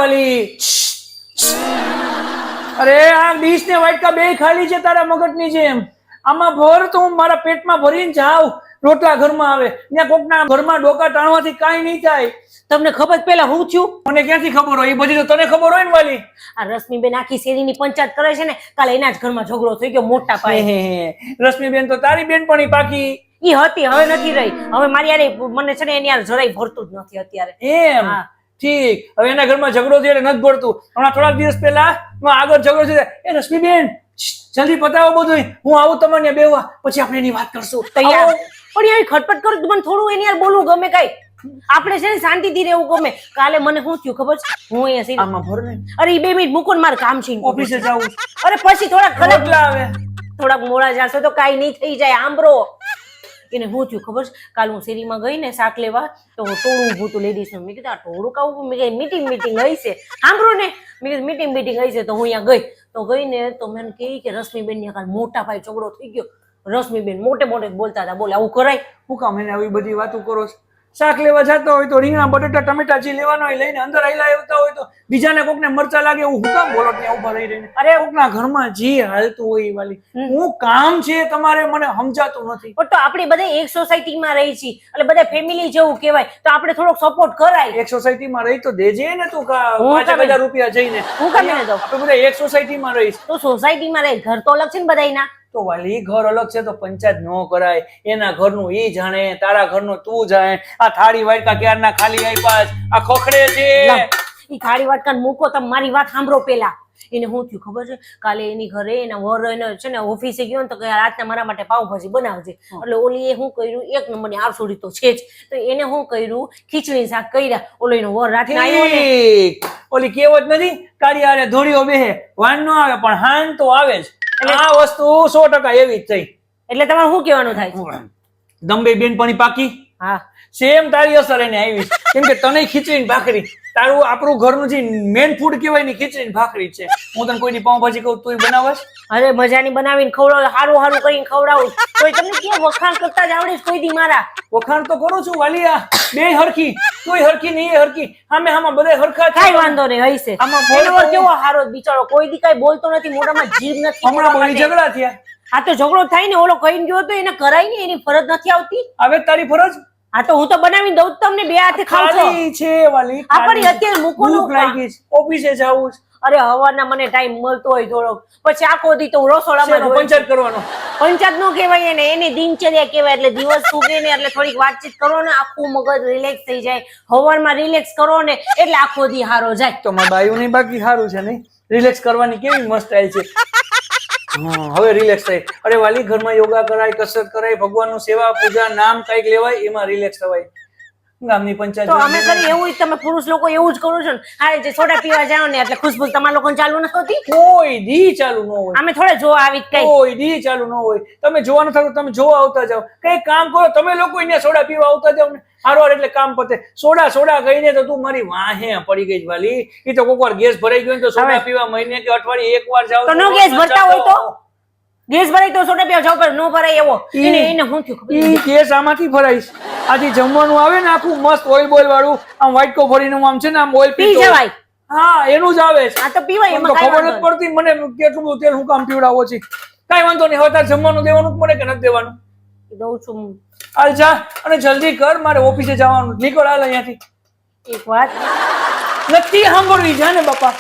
વાલી. અરે આ ડીશ ને વાટકા બે ખાલી છે તારા મગજની જેમ. આમાં ભર તો હું મારા પેટમાં ભરીને જાઉં. રોટલા ઘરમાં આવે ત્યાં કોકના ઘરમાં ડોકા ટાણવાથી કાંઈ નહીં થાય. તમને ખબર પેલા હું થયું? મને ક્યાંથી ખબર હોય? એ બધી તો તને ખબર હોય ને વાલી. આ રશ્મિબેન આખી શેરીની પંચાયત કરે છે ને, કાલે એના જ ઘરમાં ઝઘડો થઈ ગયો મોટા પાયે. રશ્મિબેન તો તારી બેનપણી પાકી. ઈ હતી, હવે નથી રહી. હવે મારી યારે મને છે ને એની યાર જરાય ભરતું જ નથી અત્યારે. એમ ઠીક. હવે એના ઘરમાં ઝઘડો થયો એટલે નથી ભરતું. હમણાં થોડાક દિવસ પહેલા આગળ ઝઘડો થયો. એ રશ્મિબેન જલ્દી પતાવો બધું, હું આવું તમને બેવા, પછી આપણે એની વાત કરશું. તૈયાર. પણ યાર ખટપટ કરું મને થોડું એની યાર બોલવું ગમે. કઈ આપણે છે ને શાંતિથી રહેવું ગમે. કાલે મને શું થયું ખબર છે? હું અહીંયા આમાં ભર ને. અરે 2 મિનિટ મૂકો ને, મારે કામ છે ઓફિસે જાવું. અરે પછી થોડાક આવે થોડાક મોડા જશો તો કાઈ નહીં થઈ જાય. આંબરો એને શું થયું ખબર છે? કાલ હું શેરીમાં ગઈ ને શાક લેવા, તો ટોળું ઊભું હતું લેડીઝ નું. મેં કીધું આ ટોળું કાવું? મેં કઈ મીટિંગ ગઈ છે. સાંભળો ને, મેં કીધું મીટિંગ ગઈ છે. તો હું અહીંયા ગઈ ને તો મને કહી કે રશ્મિબેન ને કાલ મોટા ભાઈ ઝઘડો થઈ ગયો. રશ્મિબેન મોટે બોલતા હતા. બોલે આવું કરાય? હું કામ એને આવી બધી વાતો કરો છો? શાક લેવા જતો હોય તો રીંગણા બટેટા ટમેટા જે લેવાનો હોય લઈને અંદર આયલા આવતા હોય તો બીજાને કોકને મરચા લાગે એવું હું કામ બોલો ત્યાં ઉભા રહી રહીને? અરે કોકના ઘરમાં જે હાલતું હોય વાલી, હું કામ છે તમારે મને સમજાતું નથી. પણ તો આપણે બધા એક સોસાયટીમાં રહી છીએ એટલે બધા ફેમિલી જેવું કહેવાય, તો આપણે થોડોક સપોર્ટ કરાય. એક સોસાયટીમાં રહી તો દેજે ને તું 5,000 રૂપિયા જઈને. હું કામ એને દઉં? આપણે બધા એક સોસાયટીમાં રહીશ તો સોસાયટીમાં રહે, ઘર તો અલગ છે ને બધાયના. તો વાલી ઘર અલગ છે તો પંચાયત ન કરાય. એના ઘરનું ઈ જાણે, તારા ઘરનું તું જાણે. આ થાળી વાટકા ક્યારના ખાલી આપ્યા, આ ખોખડે છે. ઈ થાળી વાટકા મૂકો, તમે મારી વાત સાંભળો પેલા. એને શું થયું ખબર છે? કાલે એની ઘરે એના વર એને છે ને ઓફિસે ગયો ને તો કે રાતના મારા માટે પાવભાજી બનાવજે. એટલે ઓલી એ શું કર્યું, એક નંબરની આરસોડી તો છે જ. તો એને શું કર્યું, ખીચડી શાક કર્યા. ઓલો એનો વર રાતના આવ્યો ને, ઓલી કહેવત નથી, કાળી હારે ધોળીઓ બેહે, વાન નો આવે પણ હાન તો આવે જ. આ વસ્તુ 100% એવી જ થઈ. એટલે તમારે શું કહેવાનું થાય? દંબે બેનપણી પાકી. હા, સેમ તારી અસર એને આવી. કેમ કે તને ખીચડી ને ભાખરી, તારું આપણું ઘરનું જે મેન ફૂડ કહેવાય ને ખીચડી ને ભાખરી છે. હું તને કોઈની પાવભાજી કહું તું બનાવસ? અરે મજાની બનાવીને ખવડાવ, સારું કરીને ખવડાવું. તોય તમને કેમ વખાણ કરતા જ આવડે કોઈ દી મારા? વખાણ તો કરું છું વાલિયા, બે હરખી, તોય હરખી ને એ હરખી. આમાં બધા હરખા. કઈ વાંધો નહીં, હશે. આમાં બોલવો કેવો હારો બિચારો, કોઈ દી કઈ બોલતો નથી, મોઢામાં જીભ નથી. હમણાં બોલી ઝઘડા થયા. આ તો ઝઘડો થાય ને, ઓલો કહીને ગયો તો એને કરાય ને, એની ફરજ નથી આવતી. હવે તારી ફરજ. આ તો હું તો બનાવીને દઉં તમને, બે હાથે ખાવ છો. છે વાલી, આપણી અત્યારે મૂકો નો લાગી છે, ઓફિસે જાવું છે. અરે હવારના મને ટાઈમ મળતો હોય થોડોક, પછી આખો દી તો હું રસોડામાં પંચાયત કરવાનો. પંચાયત નો કહેવાય એને, એની દિનચર્યા કહેવાય. એટલે દિવસ ઉગે ને એટલે થોડીક વાતચીત કરો ને, આખું મગજ રિલેક્સ થઈ જાય. હવારમાં રિલેક્સ કરો ને એટલે આખો દી હારો જાય. તો મારા બાયું નહીં બાકી સારું છે નહીં? રિલેક્સ કરવાની કેવી મસ્ત સ્ટાઈલ છે. હવે રિલેક્સ થાય. અરે વાલી, ઘરમાં યોગા કરાય, કસરત કરાય, ભગવાનનું સેવા પૂજા નામ કઈક લેવાય, એમાં રિલેક્સ થવાય. ગામની પંચાયત તો અમે કરી એવું જ, તમે પુરુષ લોકો એવું જ કરો છો ને. હા, જે સોડા પીવા જાવ ને એટલે ખુશબુ તમારા લોકોને ચાલુ નથી હોતી? કોઈ દી ચાલુ ન હોય. અમે થોડા જોવા આવી કઈ કોઈ દી ચાલુ ન હોય. તમે જોવાનું થતું, તમે જોવા આવતા જાવ. કઈ કામ કરો, તમે લોકો અહીંયા સોડા પીવા આવતા જાવ ને હારવાર એટલે કામ પતે. સોડા કહીને તો તું મારી વાહે પડી ગઈ વાલી. એ તો કોક વાર ગેસ ભરાઈ ગયો તો સોડા પીવા મહિને કે અઠવાડિયે એક વાર જાવ તો નો ગેસ ભરતા હોય તો ગેસ ભરાય તો સોડા પીવા જાવ, પર નો ભરાય એવો. એને શું થયું ખબર? ઈ ગેસ આમાંથી ભરાઈશ. આથી જમવાનું આવે ને આખું મસ્ત ઓઇલ બોઇલ વાળું, આમ વાટકો ભરીને આમ છે ને આમ ઓઇલ પી જવાય. હા, એનું જ આવે છે. આ તો પીવાય, એમાં ખબર નથી પડતી મને કેટલું બધું તેલ હું કામ પીવડાવો છે. કઈ વાંધો નહીં, હવે તારે જમવાનું દેવાનું મને કે નથી દેવાનું? દઉં છું. હાલ જા અને જલ્દી કર, મારે ઓફિસે જવાનું. નીકળ હાલ અહીંયાથી. એક વાત નથી સાંભળવી, જા ને બાપા.